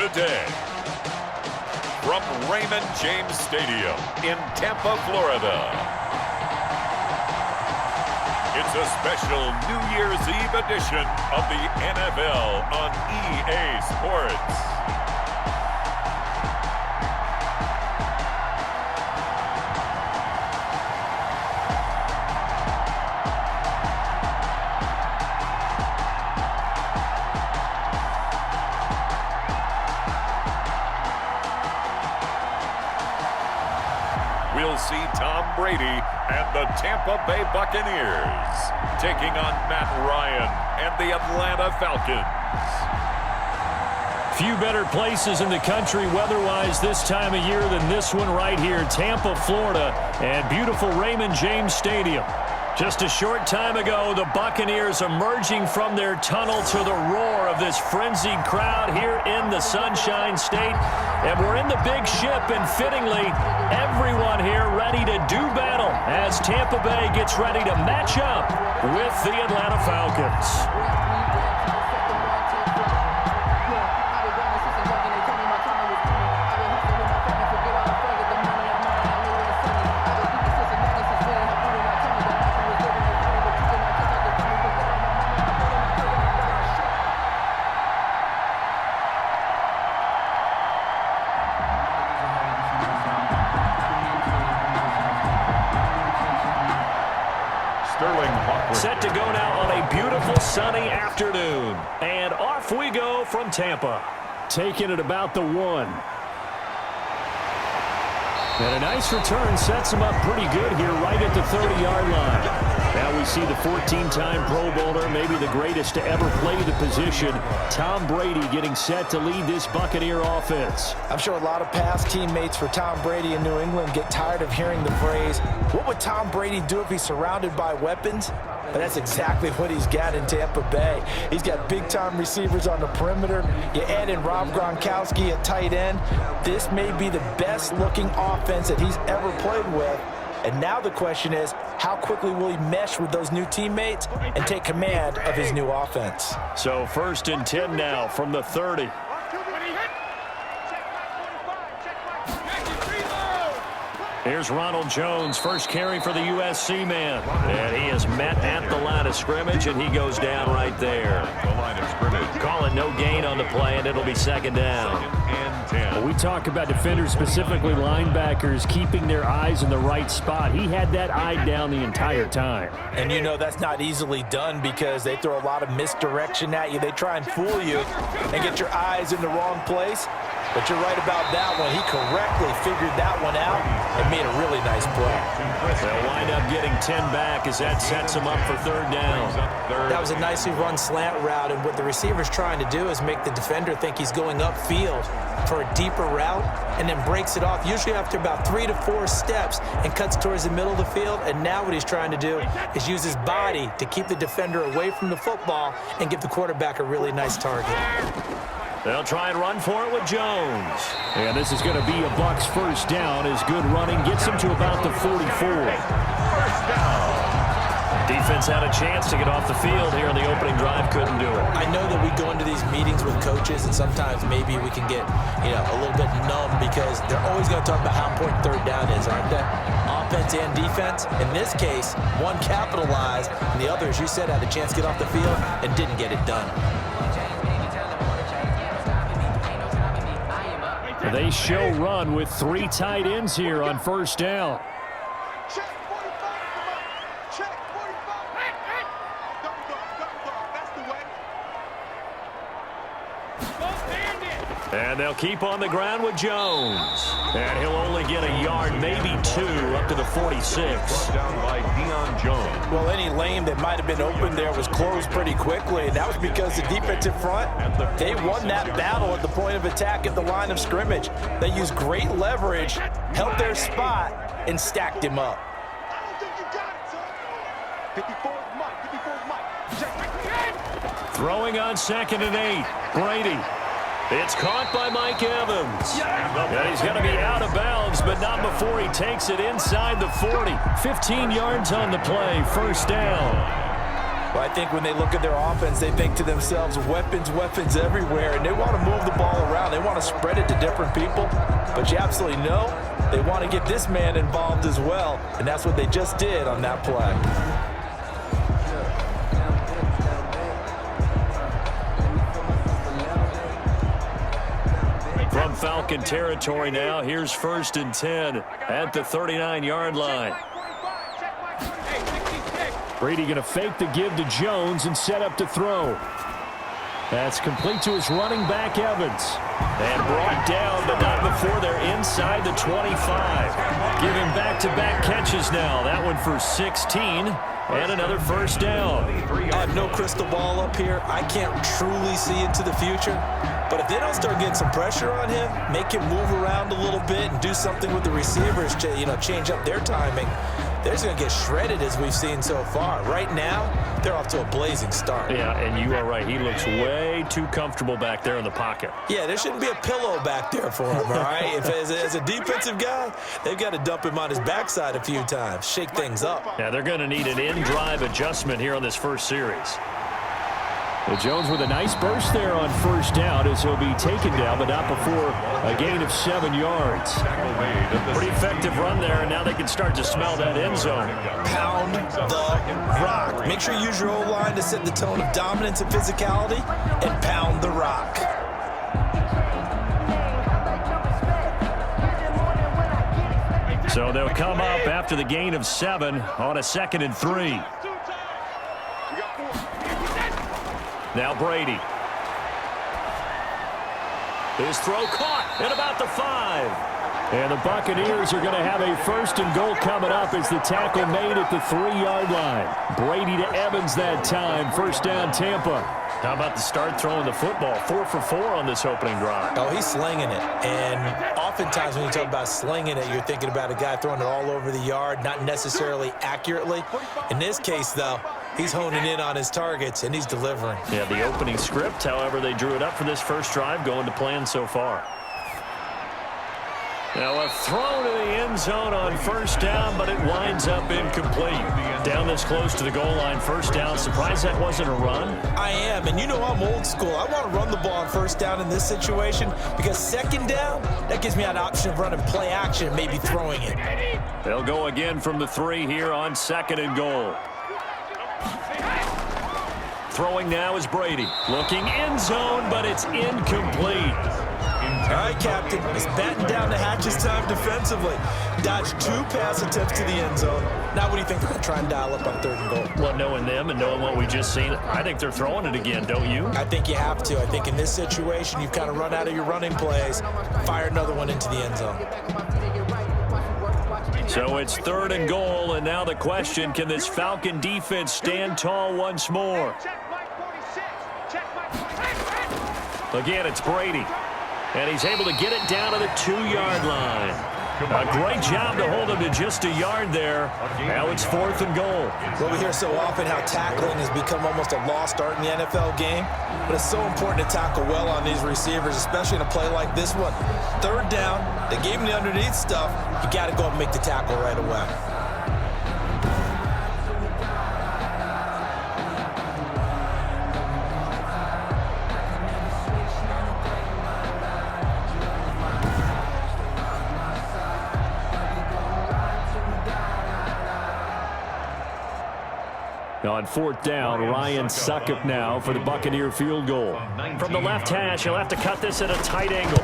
Today, from Raymond James Stadium in Tampa, Florida, it's a special New Year's Eve edition of the NFL on EA Sports. We'll see Tom Brady and the Tampa Bay Buccaneers taking on Matt Ryan and the Atlanta Falcons. Few better places in the country weather-wise this time of year than this one right here, Tampa, Florida, and beautiful Raymond James Stadium. Just a short time ago, the Buccaneers emerging from their tunnel to the roar of this frenzied crowd here in the Sunshine State. And we're in the big ship, and fittingly, everyone here ready to do battle as Tampa Bay gets ready to match up with the Atlanta Falcons. Set to go now on a beautiful sunny afternoon. And off we go from Tampa. Taking it about the 1. And a nice return sets him up pretty good here right at the 30-yard line. Now we see the 14-time Pro Bowler, maybe the greatest to ever play the position, Tom Brady, getting set to lead this Buccaneer offense. I'm sure a lot of past teammates for Tom Brady in New England get tired of hearing the phrase, what would Tom Brady do if he's surrounded by weapons? But that's exactly what he's got in Tampa Bay. He's got big-time receivers on the perimeter. You add in Rob Gronkowski at tight end. This may be the best-looking offense that he's ever played with. And now the question is, how quickly will he mesh with those new teammates and take command of his new offense? So 1st and 10 now from the 30. Here's Ronald Jones, first carry for the USC man. And he is met at the line of scrimmage, and he goes down right there. The line of scrimmage. Call it no gain on the play, and it'll be 2nd down. 2nd and 10. Well, we talk about defenders, specifically linebackers, keeping their eyes in the right spot. He had that eye down the entire time. And you know that's not easily done because they throw a lot of misdirection at you. They try and fool you and get your eyes in the wrong place. But you're right about that one. He correctly figured that one out and made a really nice play. They'll wind up getting 10 back as that sets him up for 3rd down. That was a nicely run slant route, and what the receiver's trying to do is make the defender think he's going upfield for a deeper route and then breaks it off, usually after about 3 to 4 steps, and cuts towards the middle of the field. And now what he's trying to do is use his body to keep the defender away from the football and give the quarterback a really nice target. They'll try and run for it with Jones. And this is going to be a Bucs 1st down as good running gets him to about the 44. 1st down. Defense had a chance to get off the field here in the opening drive, couldn't do it. I know that we go into these meetings with coaches, and sometimes maybe we can get, a little bit numb because they're always going to talk about how important 3rd down is, aren't they? Offense and defense. In this case, one capitalized, and the other, as you said, had a chance to get off the field and didn't get it done. They show run with 3 tight ends here on 1st down. Check 45, come on. Check 45. That's the way. And they'll keep on the ground with Jones. And he'll only get a yard, maybe 2, up to the 46. Brought down by Deion Jones. Well, any lane that might have been open there was closed pretty quickly, and that was because the defensive front, they won that battle at the point of attack at the line of scrimmage. They used great leverage, held their spot, and stacked him up. I don't think you got it, son. 54 is Mike. 54 is Mike. Check. Throwing on 2nd and 8. Brady. It's caught by Mike Evans. And he's going to be out of bounds, but not before he takes it inside the 40. 15 yards on the play, 1st down. Well, I think when they look at their offense, they think to themselves, weapons, weapons everywhere, and they want to move the ball around. They want to spread it to different people, but you absolutely know they want to get this man involved as well, and that's what they just did on that play. From Falcon territory now, here's 1st and 10 at the 39-yard line. Brady going to fake the give to Jones and set up to throw. That's complete to his running back, Evans. And brought down, but not before they're inside the 25. Giving back-to-back catches now. That one for 16 and another first down. I have no crystal ball up here. I can't truly see into the future. But if they don't start getting some pressure on him, make him move around a little bit and do something with the receivers to, change up their timing, they're just going to get shredded as we've seen so far. Right now, they're off to a blazing start. Yeah, and you are right. He looks way too comfortable back there in the pocket. Yeah, there shouldn't be a pillow back there for him, all right? If as a defensive guy, they've got to dump him on his backside a few times, shake things up. Yeah, they're going to need an in-drive adjustment here on this first series. Well, Jones with a nice burst there on first down as he'll be taken down, but not before a gain of 7 yards. Pretty effective run there, and now they can start to smell that end zone. Pound the rock. Make sure you use your O-line to set the tone of dominance and physicality, and pound the rock. So they'll come up after the gain of 7 on a 2nd and 3. Now Brady. His throw caught at about the 5. And the Buccaneers are going to have a 1st and goal coming up as the tackle made at the 3-yard line. Brady to Evans that time. First down, Tampa. How about the start throwing the football? 4 for 4 on this opening drive. Oh, he's slinging it. And oftentimes when you talk about slinging it, you're thinking about a guy throwing it all over the yard, not necessarily accurately. In this case, though, he's honing in on his targets, and he's delivering. Yeah, the opening script, however, they drew it up for this first drive, going to plan so far. Now a throw to the end zone on first down, but it winds up incomplete. Down this close to the goal line, first down. Surprised that wasn't a run? I am, and I'm old school. I want to run the ball on first down in this situation because second down, that gives me an option of running play action and maybe throwing it. They'll go again from the 3 here on 2nd and goal. Throwing now is Brady. Looking end zone, but it's incomplete. All right, Captain. It's batten down the hatches time defensively. Dodged 2 pass attempts to the end zone. Now what do you think they're going to try and dial up on 3rd and goal? Well, knowing them and knowing what we just seen, I think they're throwing it again, don't you? I think you have to. I think in this situation, you've kind of run out of your running plays. Fire another one into the end zone. So it's 3rd and goal, and now the question, can this Falcon defense stand tall once more? Again, it's Brady. And he's able to get it down to the 2-yard line. A great job to hold him to just a yard there. Now it's 4th and goal. Well, we hear so often how tackling has become almost a lost art in the NFL game. But it's so important to tackle well on these receivers, especially in a play like this one. 3rd down, they gave him the underneath stuff. You got to go and make the tackle right away. On 4th down, Ryan Succop now for the Buccaneer field goal. From the left hash, he'll have to cut this at a tight angle.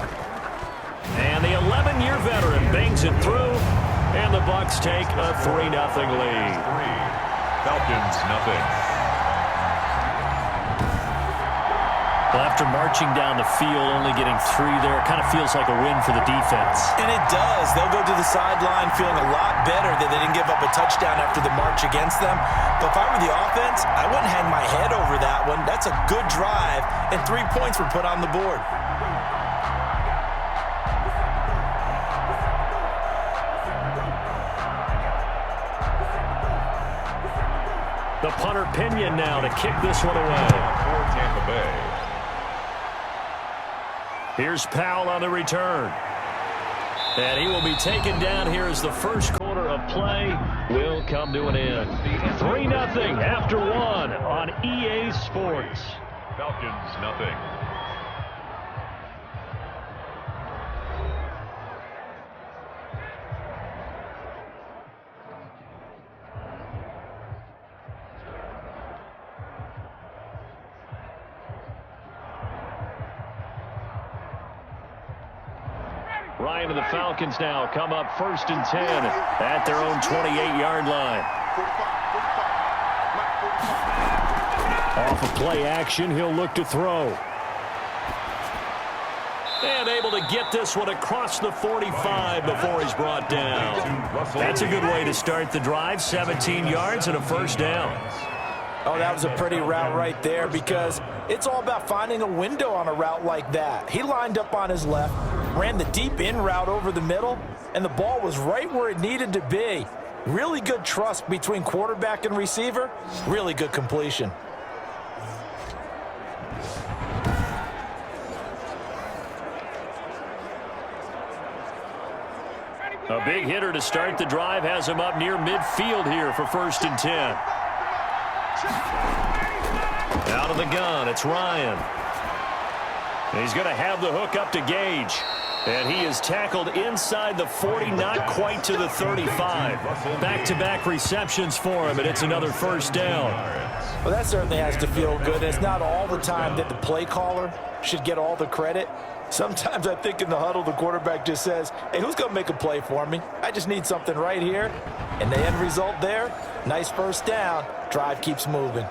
And the 11-year veteran bangs it through, and the Bucs take a 3-0 lead. Falcons, nothing. Well, after marching down the field, only getting 3 there, it kind of feels like a win for the defense. And it does. They'll go to the sideline feeling a lot better that they didn't give up a touchdown after the march against them. But if I were the offense, I wouldn't hang my head over that one. That's a good drive, and 3 points were put on the board. The punter Pinion now to kick this one away. For Tampa Bay. Here's Powell on the return. And he will be taken down here as the first quarter of play will come to an end. 3-0 after 1 on EA Sports. Falcons, nothing. Ryan and the Falcons now come up 1st and 10 at their own 28-yard line. Off of play action, he'll look to throw. And able to get this one across the 45 before he's brought down. That's a good way to start the drive. 17 yards and a 1st down. Oh, that was a pretty route right there because it's all about finding a window on a route like that. He lined up on his left, ran the deep in route over the middle, and the ball was right where it needed to be. Really good trust between quarterback and receiver. Really good completion. A big hitter to start the drive has him up near midfield here for 1st and 10. Out of the gun, it's Ryan. And he's going to have the hook up to Gage. And he is tackled inside the 40, not quite to the 35. Back-to-back receptions for him, and it's another 1st down. Well, that certainly has to feel good. And it's not all the time that the play caller should get all the credit. Sometimes I think in the huddle, the quarterback just says, hey, who's going to make a play for me? I just need something right here. And the end result there, nice 1st down. Drive keeps moving.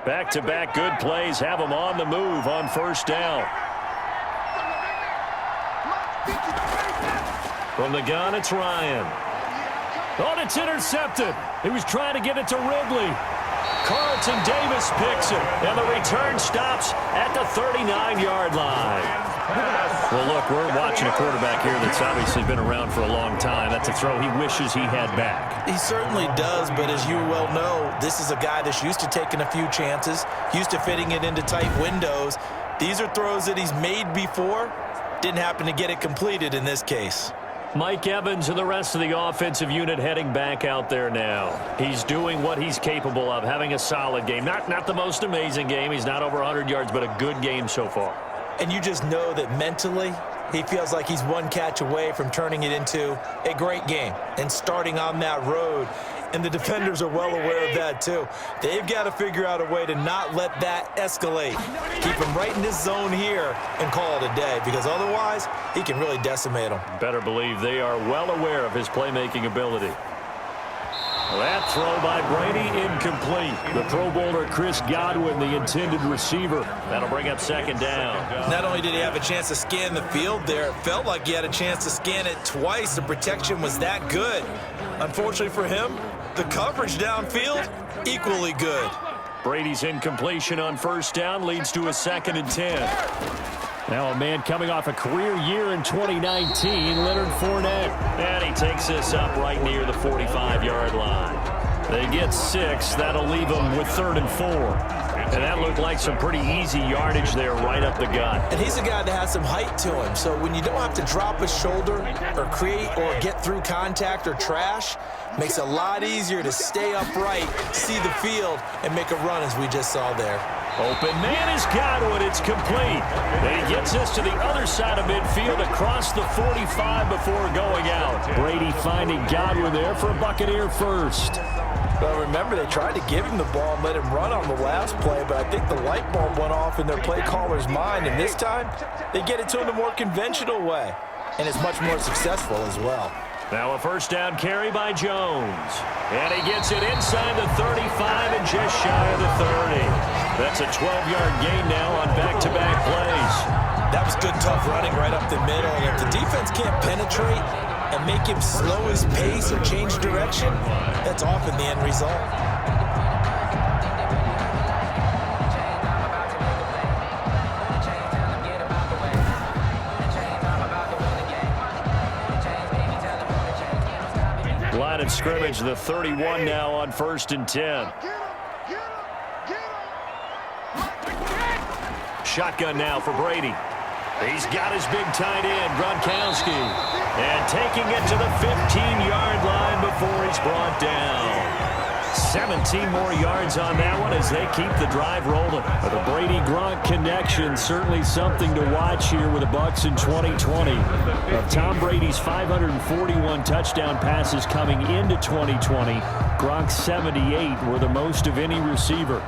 Back-to-back good plays have him on the move on 1st down. From the gun, it's Ryan. Oh, it's intercepted. He was trying to get it to Ridley. Carlton Davis picks it, and the return stops at the 39-yard line. Well, look, we're watching a quarterback here that's obviously been around for a long time. That's a throw he wishes he had back. He certainly does, but as you well know, this is a guy that's used to taking a few chances, used to fitting it into tight windows. These are throws that he's made before. Didn't happen to get it completed in this case. Mike Evans and the rest of the offensive unit heading back out there now. He's doing what he's capable of, having a solid game. Not the most amazing game. He's not over 100 yards, but a good game so far. And you just know that mentally, he feels like he's one catch away from turning it into a great game and starting on that road. And the defenders are well aware of that, too. They've got to figure out a way to not let that escalate. Keep him right in this zone here and call it a day, because otherwise, he can really decimate them. Better believe they are well aware of his playmaking ability. That throw by Brady, incomplete. The Pro Bowler Chris Godwin, the intended receiver. That'll bring up 2nd down. Not only did he have a chance to scan the field there, it felt like he had a chance to scan it twice. The protection was that good. Unfortunately for him, the coverage downfield, equally good. Brady's incompletion on 1st down leads to a 2nd and 10. Now a man coming off a career year in 2019, Leonard Fournette. And he takes this up right near the 45-yard line. They get 6. That'll leave them with 3rd and 4. And that looked like some pretty easy yardage there right up the gut. And he's a guy that has some height to him. So when you don't have to drop his shoulder or create or get through contact or trash, makes it a lot easier to stay upright, see the field, and make a run as we just saw there. Open man is Godwin. It's complete. And he gets this to the other side of midfield across the 45 before going out. Brady finding Godwin there for a Buccaneer 1st. Well, remember, they tried to give him the ball and let him run on the last play, but I think the light bulb went off in their play caller's mind, and this time they get it to him the more conventional way, and it's much more successful as well. Now a 1st down carry by Jones. And he gets it inside the 35 and just shy of the 30. That's a 12-yard gain now on back-to-back plays. That was good, tough running right up the middle. And if the defense can't penetrate and make him slow his pace or change direction, that's often the end result. Line of scrimmage, the 31 now on 1st and 10. Shotgun now for Brady. He's got his big tight end, Gronkowski. And taking it to the 15-yard line before he's brought down. 17 more yards on that one as they keep the drive rolling. But the Brady-Gronk connection, certainly something to watch here with the Bucs in 2020. Of Tom Brady's 541 touchdown passes coming into 2020, Gronk's 78 were the most of any receiver.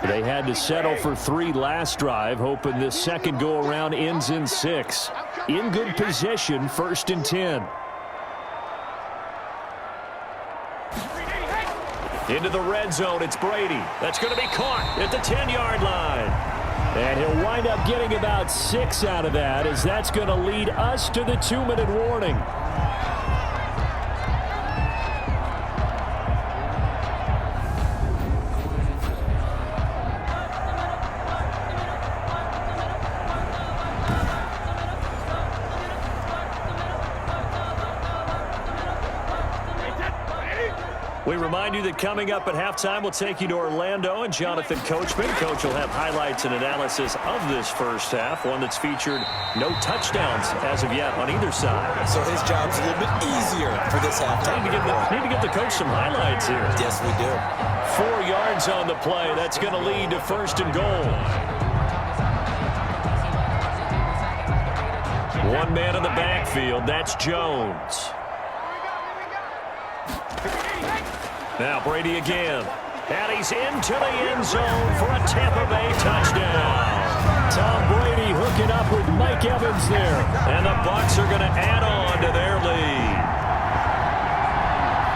They had to settle for 3 last drive, hoping this second go-around ends in 6. In good position, 1st and 10. Into the red zone, it's Brady. That's going to be caught at the 10-yard line. And he'll wind up getting about 6 out of that, as that's going to lead us to the 2-minute warning. We remind you that coming up at halftime, we'll take you to Orlando and Jonathan Coachman. Coach will have highlights and analysis of this first half, one that's featured no touchdowns as of yet on either side. So his job's a little bit easier for this halftime. Need to get the coach some highlights here. Yes, we do. 4 yards on the play. That's going to lead to 1st and goal. One man in the backfield. That's Jones. Now Brady again. And he's into the end zone for a Tampa Bay touchdown. Tom Brady hooking up with Mike Evans there. And the Bucs are going to add on to their lead.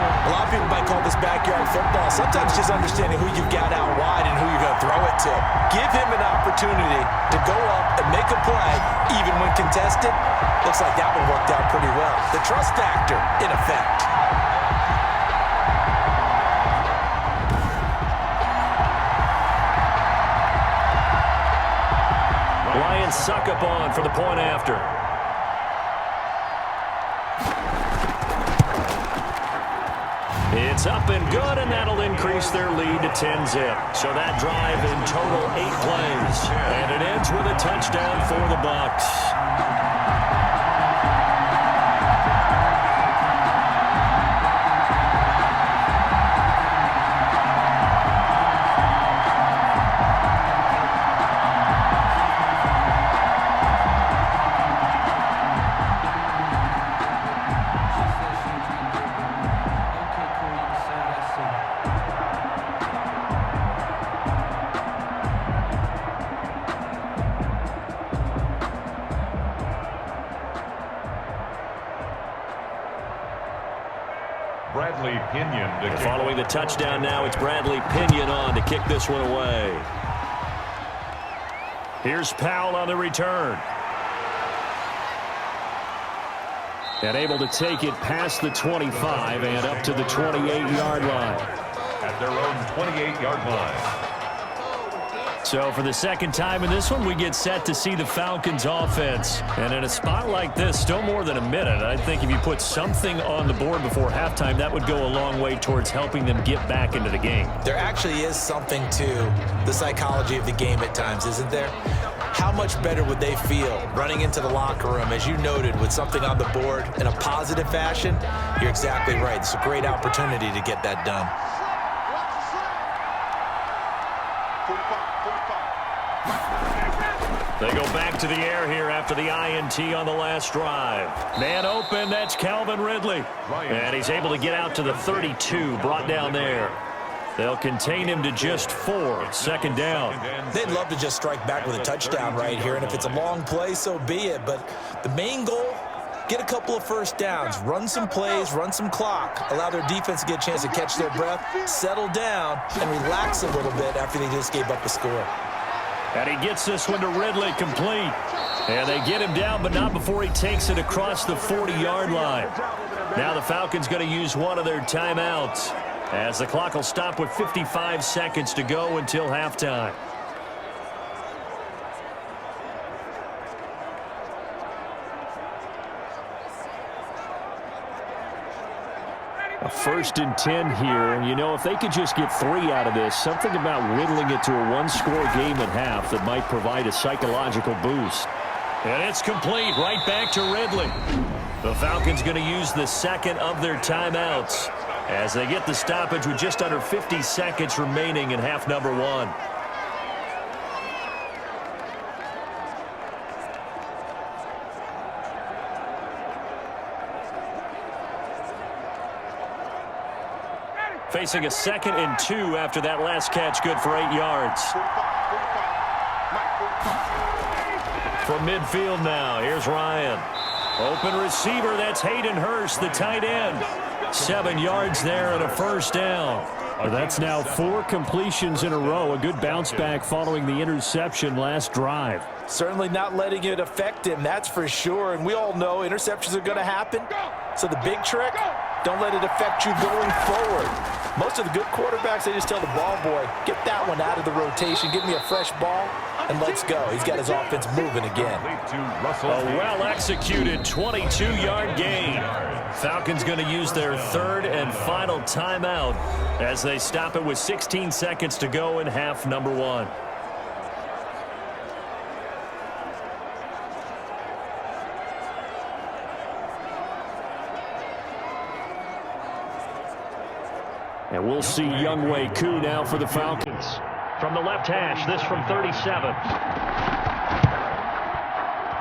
A lot of people might call this backyard football. Sometimes just understanding who you've got out wide and who you're going to throw it to. Give him an opportunity to go up and make a play, even when contested. Looks like that one worked out pretty well. The trust factor in effect. Lions suck up on for the point after. It's up and good, and that'll increase their lead to 10-zip. So that drive in total 8 plays. And it ends with a touchdown for the Bucs. Following the touchdown now, it's Bradley Pinion on to kick this one away. Here's Powell on the return. And able to take it past the 25 and up to the 28-yard line. At their own 28-yard line. So for the second time in this one, we get set to see the Falcons offense. And in a spot like this, still more than a minute, I think if you put something on the board before halftime, that would go a long way towards helping them get back into the game. There actually is something to the psychology of the game at times, isn't there? How much better would they feel running into the locker room, as you noted, with something on the board in a positive fashion? You're exactly right. It's a great opportunity to get that done. They go back to the air here after the INT on the last drive. Man open, that's Calvin Ridley. And he's able to get out to the 32, brought down there. They'll contain him to just 4, second down. They'd love to just strike back with a touchdown right here, and if it's a long play, so be it. But the main goal, get a couple of first downs, run some plays, run some clock, allow their defense to get a chance to catch their breath, settle down, and relax a little bit after they just gave up a score. And he gets this one to Ridley, complete. And they get him down, but not before he takes it across the 40-yard line. Now the Falcons going to use one of their timeouts, as the clock will stop with 55 seconds to go until halftime. A 1st and 10 here, and you know, if they could just get 3 out of this, something about whittling it to a one-score game at half that might provide a psychological boost. And it's complete, right back to Ridley. The Falcons going to use the second of their timeouts as they get the stoppage with just under 50 seconds remaining in half number 1. Facing a 2nd and 2 after that last catch, good for 8 yards. From midfield now, here's Ryan. Open receiver, that's Hayden Hurst, the tight end. 7 yards there and a 1st down. That's now 4 completions in a row. A good bounce back following the interception last drive. Certainly not letting it affect him, that's for sure. And we all know interceptions are going to happen. So the big trick, don't let it affect you going forward. Most of the good quarterbacks, they just tell the ball boy, get that one out of the rotation, give me a fresh ball, and let's go. He's got his offense moving again. A well-executed 22-yard gain. Falcons going to use their 3rd and final timeout as they stop it with 16 seconds to go in half number 1. And we'll see Younghoe Koo now for the Falcons. From the left hash, this from 37.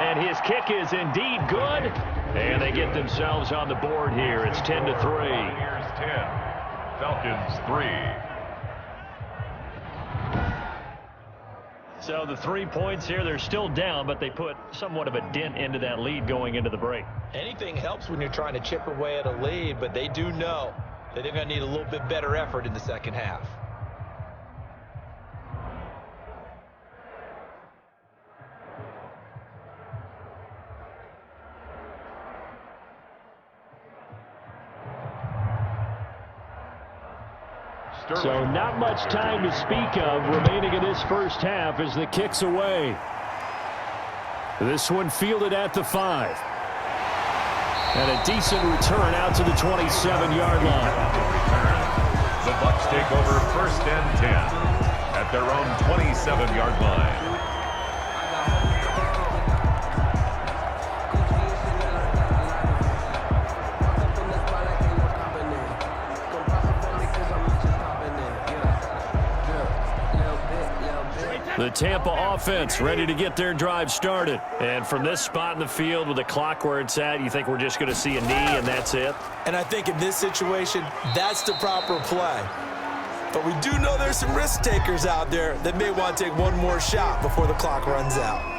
And his kick is indeed good. And they get themselves on the board here. It's 10-3. Buccaneers 10, Falcons 3. So the 3 points here, they're still down, but they put somewhat of a dent into that lead going into the break. Anything helps when you're trying to chip away at a lead, but they do know that they're going to need a little bit better effort in the second half. So not much time to speak of remaining in this first half as the kick's away. This one fielded at the 5. And a decent return out to the 27-yard line. The Bucs take over 1st and 10 at their own 27-yard line. The Tampa offense ready to get their drive started. And from this spot in the field with the clock where it's at, you think we're just going to see a knee and that's it? And I think in this situation, that's the proper play. But we do know there's some risk takers out there that may want to take one more shot before the clock runs out.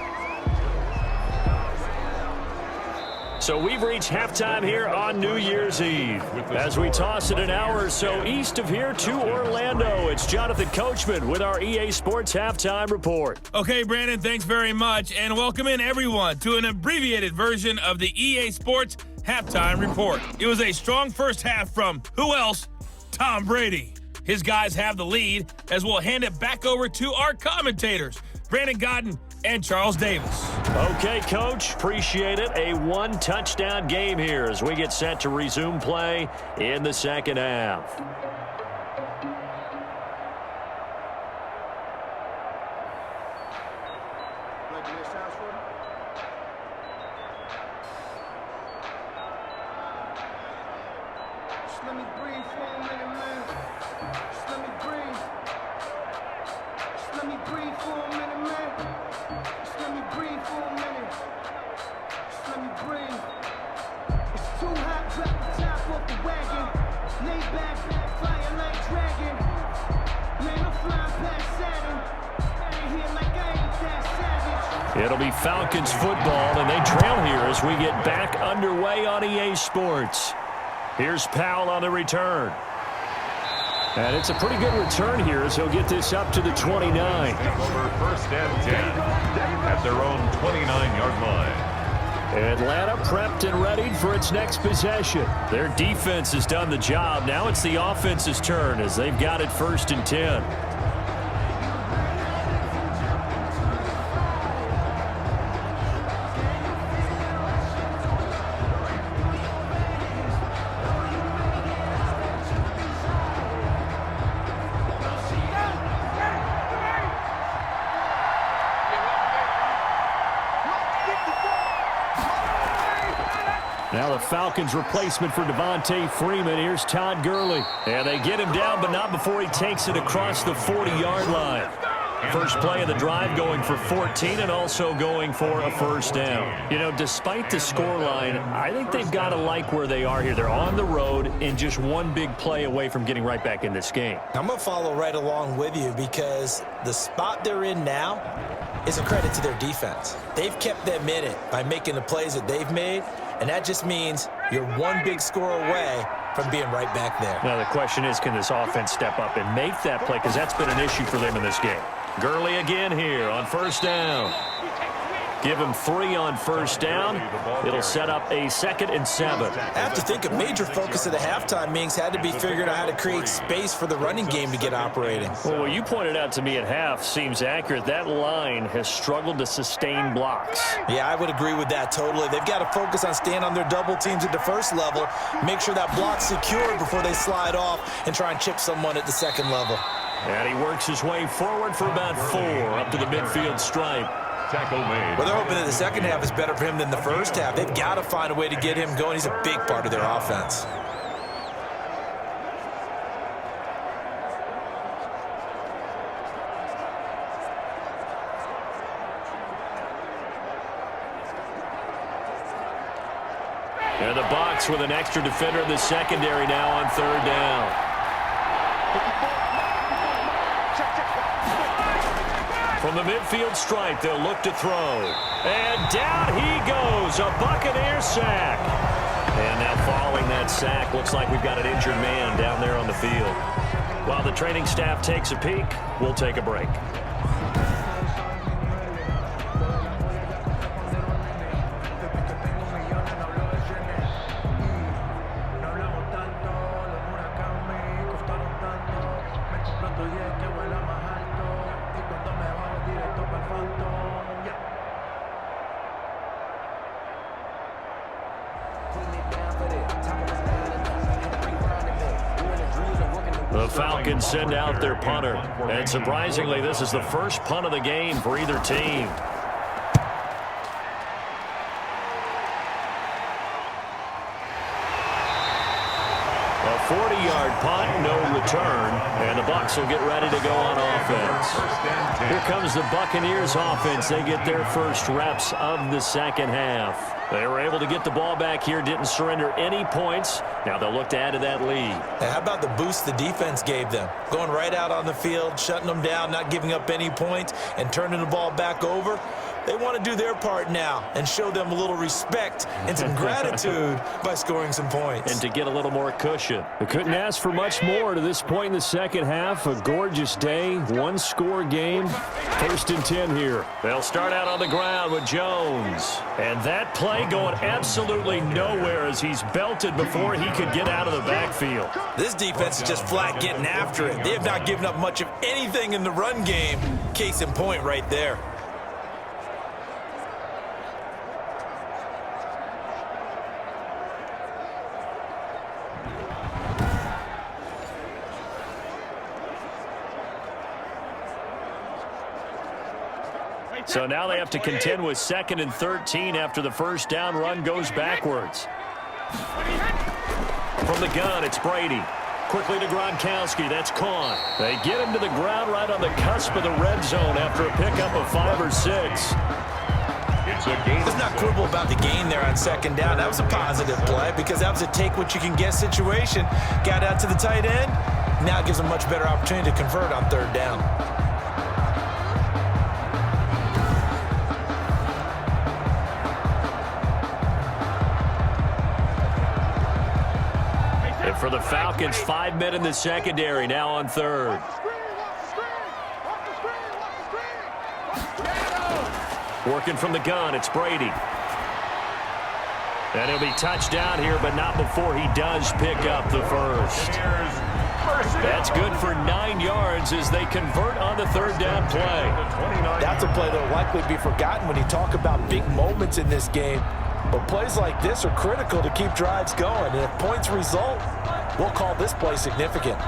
So we've reached halftime here on New Year's Eve. As we toss it an hour or so east of here to Orlando, it's Jonathan Coachman with our EA Sports Halftime Report. Okay, Brandon, thanks very much, and welcome in everyone to an abbreviated version of the EA Sports Halftime Report. It was a strong first half from, who else? Tom Brady. His guys have the lead as we'll hand it back over to our commentators, Brandon Godden and Charles Davis. Okay, Coach, appreciate it. A 1-touchdown game here as we get set to resume play in the second half. It'll be Falcons football, and they trail here as we get back underway on EA Sports. Here's Powell on the return. And it's a pretty good return here as he'll get this up to the 29. Over 1st and 10 at their own 29-yard line. Atlanta prepped and ready for its next possession. Their defense has done the job. Now it's the offense's turn as they've got it 1st and 10. Now the Falcons replacement for Devontae Freeman. Here's Todd Gurley. And they get him down, but not before he takes it across the 40-yard line. First play of the drive going for 14 and also going for a first down. You know, despite the scoreline, I think they've got to like where they are here. They're on the road and just one big play away from getting right back in this game. I'm going to follow right along with you because the spot they're in now is a credit to their defense. They've kept them in it by making the plays that they've made, and that just means you're one big score away from being right back there. Now the question is, can this offense step up and make that play? Because that's been an issue for them in this game. Gurley again here on first down. Give him 3 on first down. It'll set up a 2nd and 7. I have to think a major focus of the halftime meetings had to be figuring out how to create space for the running game to get operating. Well, what you pointed out to me at half seems accurate. That line has struggled to sustain blocks. Yeah, I would agree with that totally. They've got to focus on staying on their double teams at the first level, make sure that block's secured before they slide off and try and chip someone at the second level. And he works his way forward for about 4 up to the midfield stripe. Tackle made. Well, they're hoping that the second half is better for him than the first half. They've got to find a way to get him going. He's a big part of their offense. And the Bucs with an extra defender in the secondary now on third down. From the midfield stripe, they'll look to throw. And down he goes, a Buccaneer sack. And now following that sack, looks like we've got an injured man down there on the field. While the training staff takes a peek, we'll take a break. The Falcons send out their punter. And surprisingly, this is the first punt of the game for either team. A 40-yard punt, no return, and the Bucs will get ready to go on offense. Here comes the Buccaneers offense. They get their first reps of the second half. They were able to get the ball back here, didn't surrender any points. Now they'll look to add to that lead. And how about the boost the defense gave them? Going right out on the field, shutting them down, not giving up any points, and turning the ball back over. They want to do their part now and show them a little respect and some gratitude by scoring some points. And to get a little more cushion. They couldn't ask for much more to this point in the second half. A gorgeous day, one-score game. 1st and 10 here. They'll start out on the ground with Jones. And that play going absolutely nowhere as he's belted before he could get out of the backfield. This defense is just flat getting after it. They have not given up much of anything in the run game. Case in point right there. So now they have to contend with 2nd and 13 after the first down run goes backwards. From the gun, it's Brady. Quickly to Gronkowski. That's caught. They get him to the ground right on the cusp of the red zone after a pickup of 5 or 6. Let's not quibble about the gain there on 2nd down. That was a positive play because that was a take-what-you-can-get situation. Got out to the tight end. Now it gives them a much better opportunity to convert on 3rd down. For the Falcons, 5 men in the secondary, now on 3rd. Working from the gun, it's Brady. And he'll be touched down here, but not before he does pick up the first. That's good for 9 yards as they convert on the 3rd down play. That's a play that will likely be forgotten when you talk about big moments in this game. But plays like this are critical to keep drives going. And if points result, we'll call this play significant.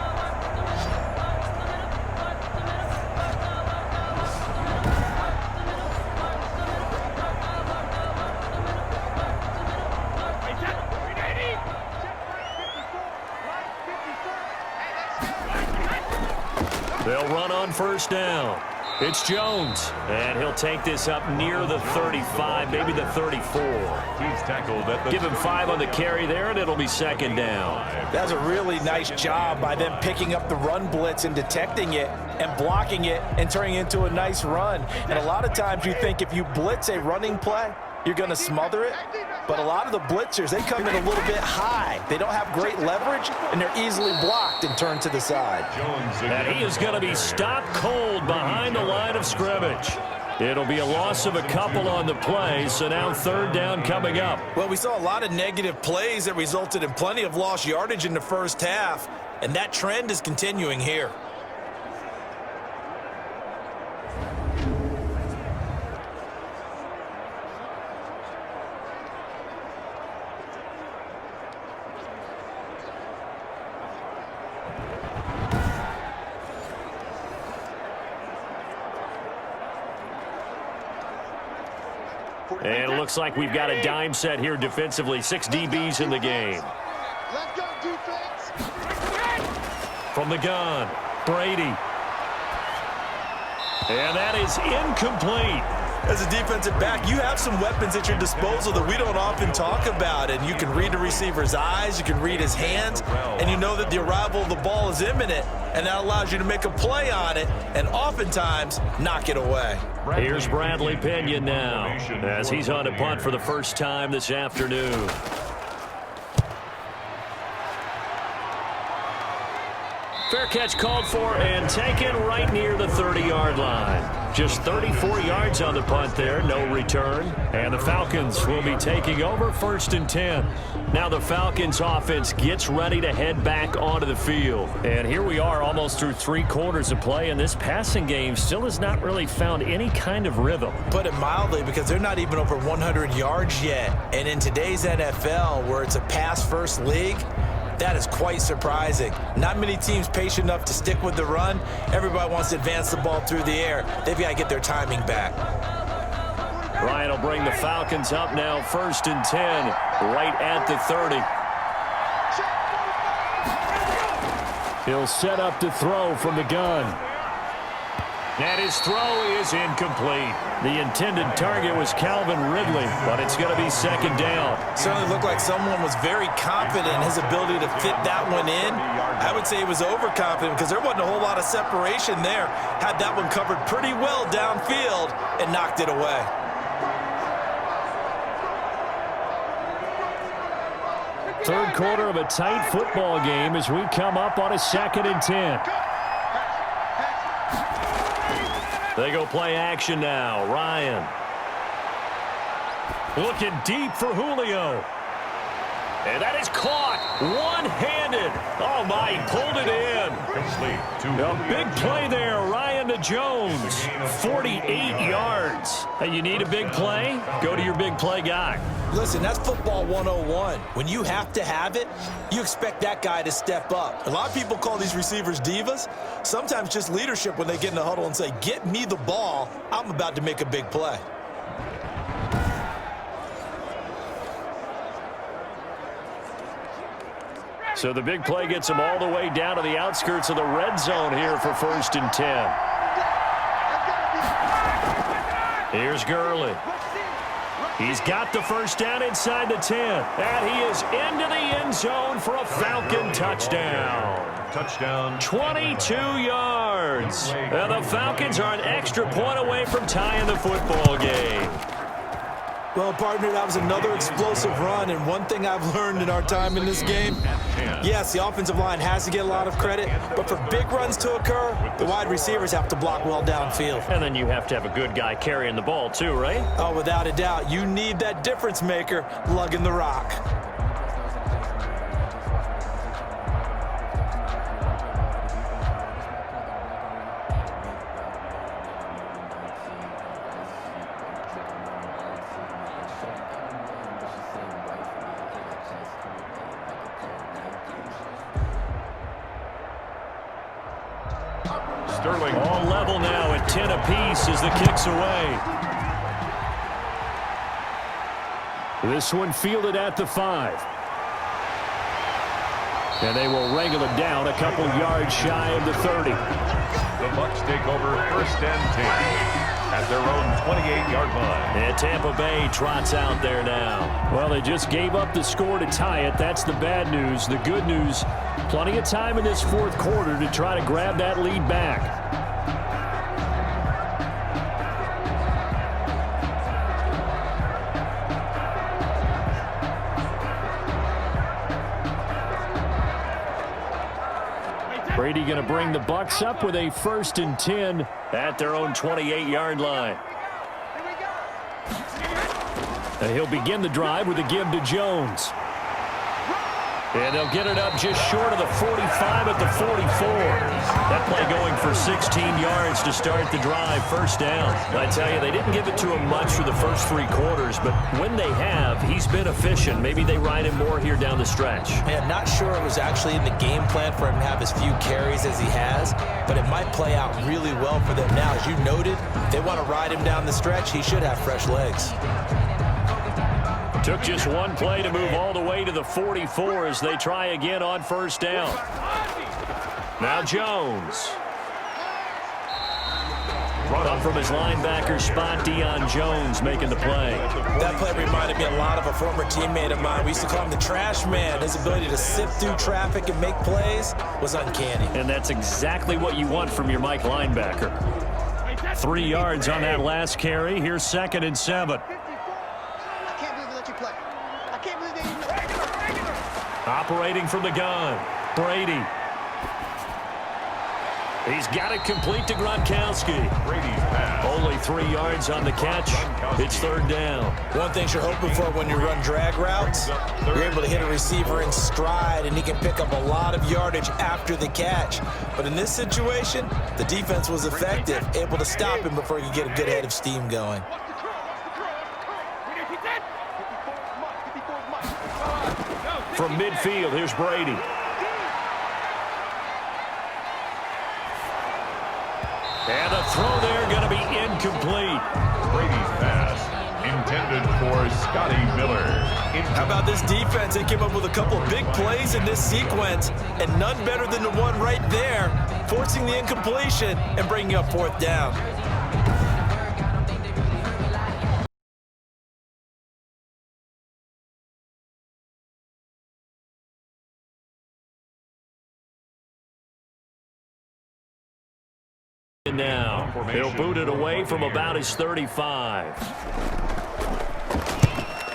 They'll run on first down. It's Jones, and he'll take this up near the 35, maybe the 34. He's tackled at the Give him 5 on the carry there, and it'll be second down. That's a really nice job by them picking up the run blitz and detecting it and blocking it and turning it into a nice run. And a lot of times you think if you blitz a running play, you're going to smother it. But a lot of the blitzers, they come in a little bit high. They don't have great leverage, and they're easily blocked and turned to the side. And he is going to be stopped cold behind the line of scrimmage. It'll be a loss of a couple on the play, so now third down coming up. Well, we saw a lot of negative plays that resulted in plenty of lost yardage in the first half, and that trend is continuing here. And it looks like we've got a dime set here defensively. 6 DBs in the game. Let's go, defense. From the gun, Brady. And that is incomplete. As a defensive back, you have some weapons at your disposal that we don't often talk about. And you can read the receiver's eyes, you can read his hands, and you know that the arrival of the ball is imminent. And that allows you to make a play on it and oftentimes knock it away. Here's Bradley Pinion now as he's on a punt for the first time this afternoon. Fair catch called for and taken right near the 30-yard line. Just 34 yards on the punt there, no return. And the Falcons will be taking over 1st and 10. Now the Falcons offense gets ready to head back onto the field. And here we are almost through 3 quarters of play, and this passing game still has not really found any kind of rhythm. Put it mildly, because they're not even over 100 yards yet. And in today's NFL, where it's a pass-first league, that is quite surprising. Not many teams patient enough to stick with the run. Everybody wants to advance the ball through the air. They've got to get their timing back. Ryan will bring the Falcons up now 1st and 10, right at the 30. He'll set up to throw from the gun. And his throw is incomplete. The intended target was Calvin Ridley, but it's going to be 2nd down. Certainly looked like someone was very confident in his ability to fit that one in. I would say he was overconfident because there wasn't a whole lot of separation there. Had that one covered pretty well downfield and knocked it away. Third quarter of a tight football game as we come up on a 2nd and 10. They go play action now. Ryan. Looking deep for Julio. And that is caught one-handed. Oh, my, he pulled it in. A big play there. Ryan to Jones. 48 yards. Hey, you need a big play? Go to your big play guy. Listen, that's football 101. When you have to have it, you expect that guy to step up. A lot of people call these receivers divas. Sometimes just leadership when they get in the huddle and say, get me the ball. I'm about to make a big play. So the big play gets him all the way down to the outskirts of the red zone here for 1st and 10. Here's Gurley. He's got the first down inside the 10. And he is into the end zone for a Falcon touchdown. touchdown. 22 yards. And the Falcons are an extra point away from tying the football game. Well, partner, that was another explosive run, and one thing I've learned in our time in this game, yes, the offensive line has to get a lot of credit, but for big runs to occur, the wide receivers have to block well downfield. And then you have to have a good guy carrying the ball too, right? Oh, without a doubt. You need that difference maker lugging the rock. Sterling. All level now at 10 apiece as the kick's away. This one fielded at the 5. And they will wrangle it down a couple yards shy of the 30. The Bucs take over 1st and 10 at their own 28-yard line. And Tampa Bay trots out there now. Well, they just gave up the score to tie it. That's the bad news. The good news, plenty of time in this fourth quarter to try to grab that lead back. Brady going to bring the Bucs up with a 1st and 10 at their own 28-yard line. And he'll begin the drive with a give to Jones. And they'll get it up just short of the 45 at the 44. That play going for 16 yards to start the drive, 1st down. I tell you, they didn't give it to him much for the first 3 quarters, but when they have, he's been efficient. Maybe they ride him more here down the stretch. Man, not sure it was actually in the game plan for him to have as few carries as he has, but it might play out really well for them now. As you noted, if they want to ride him down the stretch, he should have fresh legs. Took just one play to move all the way to the 44 as they try again on 1st down. Now Jones. Up from his linebacker spot, Deion Jones making the play. That play reminded me a lot of a former teammate of mine. We used to call him the trash man. His ability to sift through traffic and make plays was uncanny. And that's exactly what you want from your Mike linebacker. 3 yards on that last carry. Here's 2nd and 7. Operating from the gun, Brady. He's got it complete to Gronkowski. Brady's pass. Only 3 yards on the catch. It's 3rd down. One thing you're hoping for when you run drag routes, you're able to hit a receiver in stride, and he can pick up a lot of yardage after the catch. But in this situation, the defense was effective, able to stop him before he could get a good head of steam going. From midfield, here's Brady. And the throw there going to be incomplete. Brady's pass intended for Scotty Miller. How about this defense? They came up with a couple of big plays in this sequence, and none better than the one right there, forcing the incompletion and bringing up 4th down. Now, he'll boot it away from about his 35.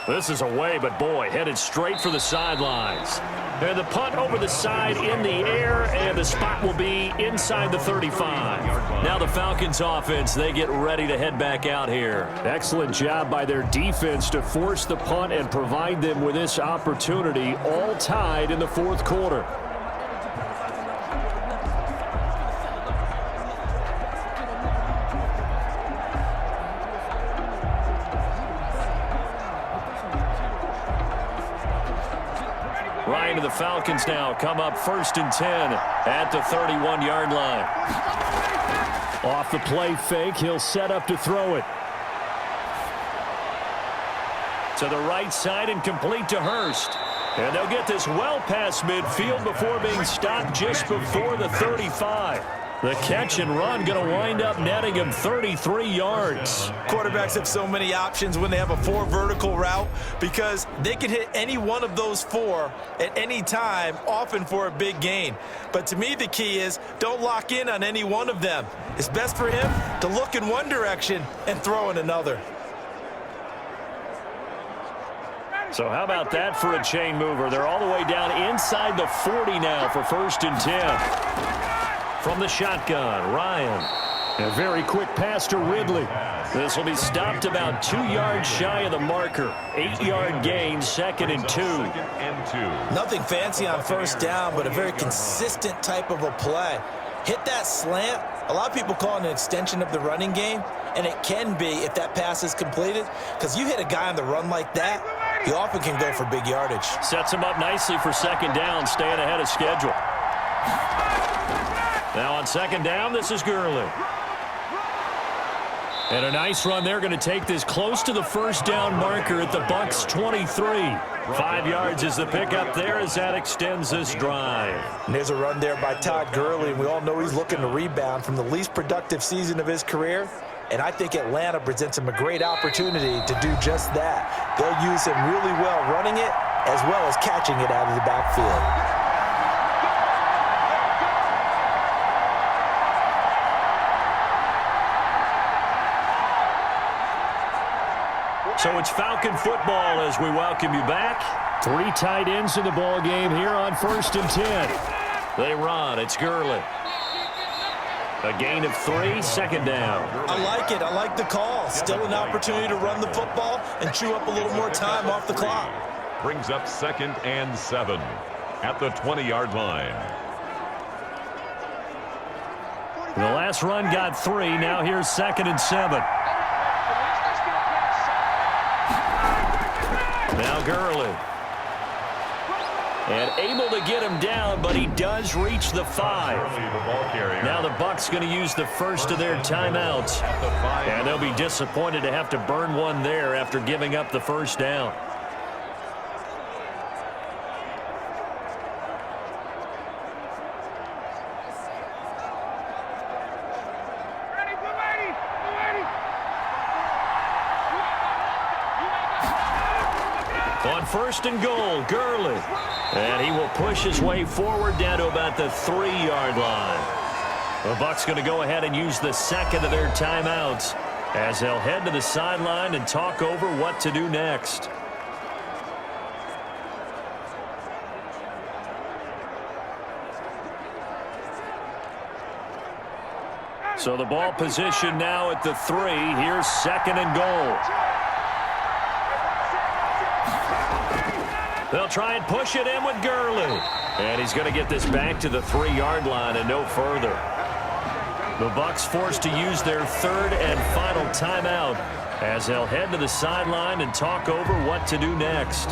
This is away, but boy, headed straight for the sidelines. And the punt over the side in the air, and the spot will be inside the 35. Now the Falcons offense, they get ready to head back out here. Excellent job by their defense to force the punt and provide them with this opportunity, all tied in the 4th quarter. Ryan to the Falcons now come up 1st and 10 at the 31-yard line. Off the play fake, he'll set up to throw it. To the right side and complete to Hurst. And they'll get this well past midfield before being stopped just before the 35. The catch and run going to wind up netting him 33 yards. Quarterbacks have so many options when they have a 4 vertical route because they can hit any one of those 4 at any time, often for a big gain. But to me, the key is don't lock in on any one of them. It's best for him to look in one direction and throw in another. So how about that for a chain mover? They're all the way down inside the 40 now for 1st and 10. From the shotgun, Ryan. A very quick pass to Ridley. This will be stopped about 2 yards shy of the marker. 8-yard gain, 2nd and 2. Nothing fancy on 1st down, but a very consistent type of a play. Hit that slant. A lot of people call it an extension of the running game, and it can be if that pass is completed, because you hit a guy on the run like that, he often can go for big yardage. Sets him up nicely for 2nd down, staying ahead of schedule. Now on 2nd down, this is Gurley. And a nice run there, going to take this close to the first down marker at the Bucs 23. 5 yards is the pickup there as that extends this drive. And there's a run there by Todd Gurley, and we all know he's looking to rebound from the least productive season of his career. And I think Atlanta presents him a great opportunity to do just that. They'll use him really well running it as well as catching it out of the backfield. So it's Falcon football as we welcome you back. 3 tight ends in the ball game here on 1st and 10. They run. It's Gurley. A gain of 3, second down. I like it. I like the call. Still an opportunity to run the football and chew up a little more time off the clock. Brings up 2nd and 7 at the 20-yard line. The last run got 3. Now here's 2nd and 7. Now Gurley. And able to get him down, but he does reach the 5. Now the Bucs going to use the first of their timeouts. And they'll be disappointed to have to burn one there after giving up the first down. On 1st and goal, Gurley. And he will push his way forward down to about the 3-yard line. The Bucs going to go ahead and use the second of their timeouts as they'll head to the sideline and talk over what to do next. So the ball position now at the 3. Here's 2nd and goal. They'll try and push it in with Gurley. And he's going to get this back to the 3-yard line and no further. The Bucs forced to use their 3rd and final timeout as they'll head to the sideline and talk over what to do next.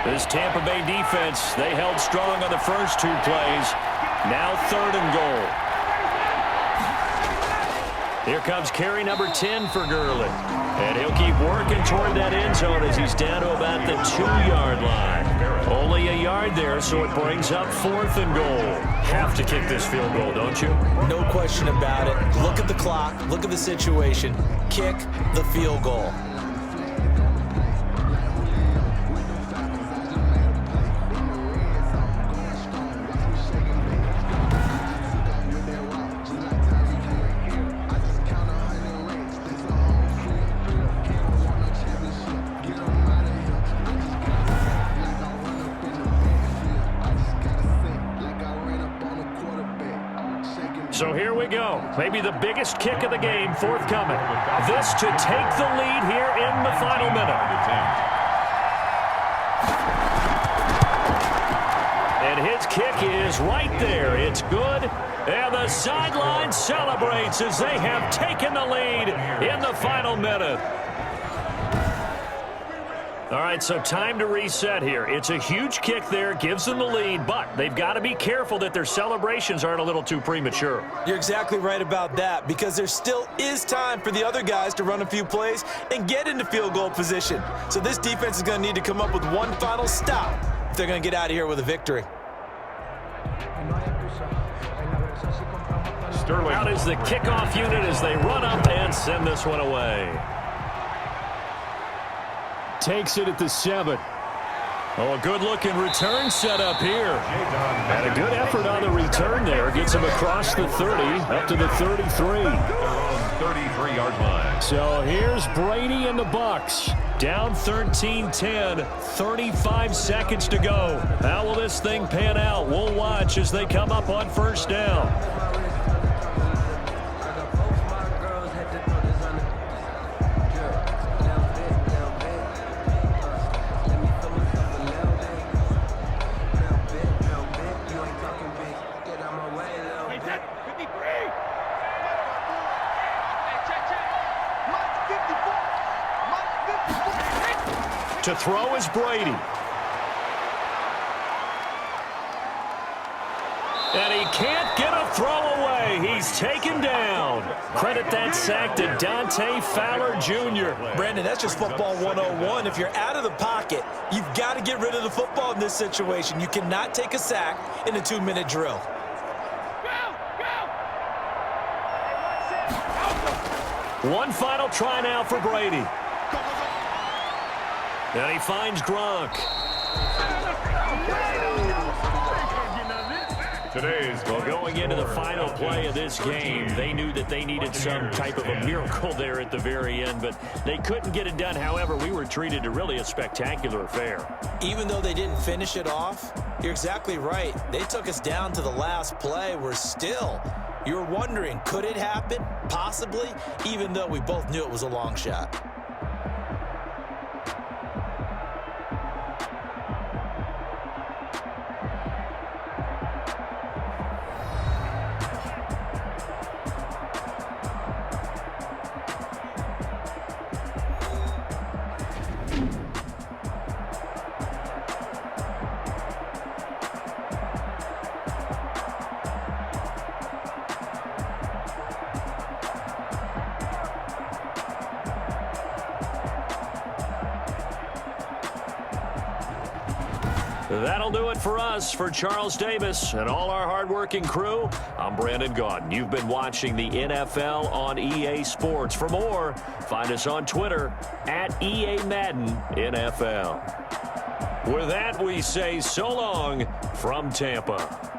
This Tampa Bay defense, they held strong on the first 2 plays. Now 3rd and goal. Here comes carry number 10 for Gurley. And he'll keep working toward that end zone as he's down to about the 2-yard line. Only a yard there, so it brings up 4th and goal. Have to kick this field goal, don't you? No question about it. Look at the clock. Look at the situation. Kick the field goal. So here we go. Maybe the biggest kick of the game forthcoming. This to take the lead here in the final minute. And his kick is right there. It's good. And the sideline celebrates as they have taken the lead in the final minute. All right, so time to reset here. It's a huge kick there, gives them the lead, but they've got to be careful that their celebrations aren't a little too premature. You're exactly right about that, because there still is time for the other guys to run a few plays and get into field goal position. So this defense is going to need to come up with one final stop if they're going to get out of here with a victory. Sterling out is the kickoff unit as they run up and send this one away. Takes it at the 7. Oh, a good-looking return set up here. And a good effort on the return there. Gets him across the 30, up to the 33. 33-yard line. So here's Brady and the Bucs. Down 13-10, 35 seconds to go. How will this thing pan out? We'll watch as they come up on first down. To throw is Brady. he's taken down. Credit that sack to Dante Fowler Jr. Brandon, that's just football 101. If you're out of the pocket, you've got to get rid of the football in this situation. You cannot take a sack in a 2-minute drill. One final try now for Brady. And he finds Gronk. Well, going into the final play of this game, they knew that they needed some type of a miracle there at the very end, but they couldn't get it done. However, we were treated to really a spectacular affair. Even though they didn't finish it off, you're exactly right. They took us down to the last play. You're wondering, could it happen? Possibly, even though we both knew it was a long shot. That'll do it for us. For Charles Davis and all our hardworking crew, I'm Brandon Gaudin. You've been watching the NFL on EA Sports. For more, find us on Twitter at EA Madden NFL. With that, we say so long from Tampa.